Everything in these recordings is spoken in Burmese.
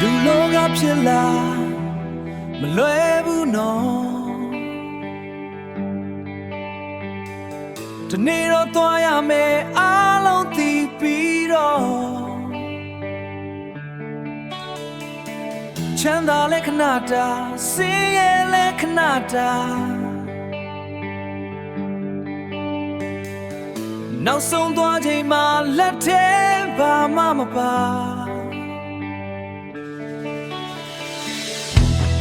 လူလောကဖြစ်လာမလွယ်ဘူးနော်ဒီနေ့တော့သွားရမယ်အားလုံးသိပြီးတော့ချမ်းသာလဲခဏတာဆင်းရဲလဲခဏတာနောက်ဆုံးသွားချိန်မှာလက်ထဲဘာမှမပါ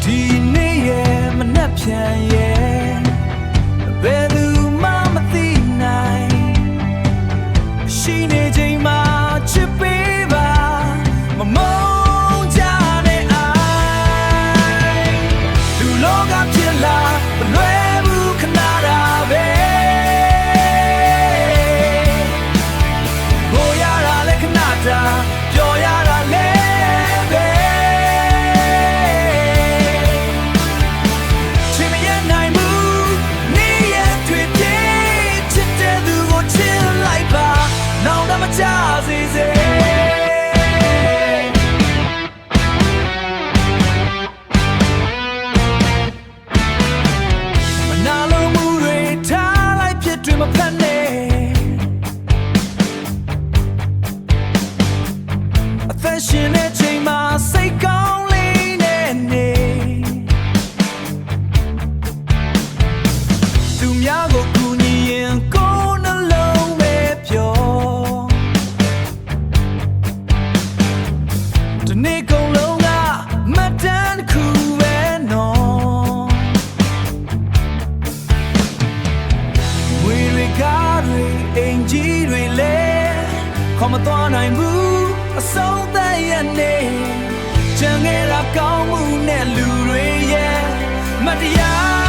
ဒီနေ့ရဲ့မနှက်ပြန်ရဲ့ဘယ်သူမှမသိနိုင်ရှိနေချိန်မှာချစ်ပေးပါမမုန်းကြတဲ့အိုင်လူလောကဖြစ်လာမလွယ်ဘူးခဏတာပဲဘိုးရတာလဲခဏတာပျော်ရတာလဲပဲချစ်မရနိုင်ဘူးနေ့ရက်တွေပြေးချစ်တဲ့သူကိုချစ်လိုက်ပါနောင်တမကြစေစေမနာလိုမှုတွေထားလိုက်ဖြစ်တွေမဖက်နဲ့အသက်ရှင်တဲ့ချိန်မှာစိတ်ကောင်းလေးနဲ့နေသူများကိုကူညီရင်ကိုယ်နှလုံးပဲပြောဒီနေ့ကုန်လုံးကမတန်တစ်ခုပဲနော်ဝေရီကားတွေအင်ကြီးတွေလဲခေါ်မသွားနိုင်ဘူးအဆုံးသက်ရနေချမ်းငယ်တာကောင်းမှုနဲ့လူတွေရဲ့မတရား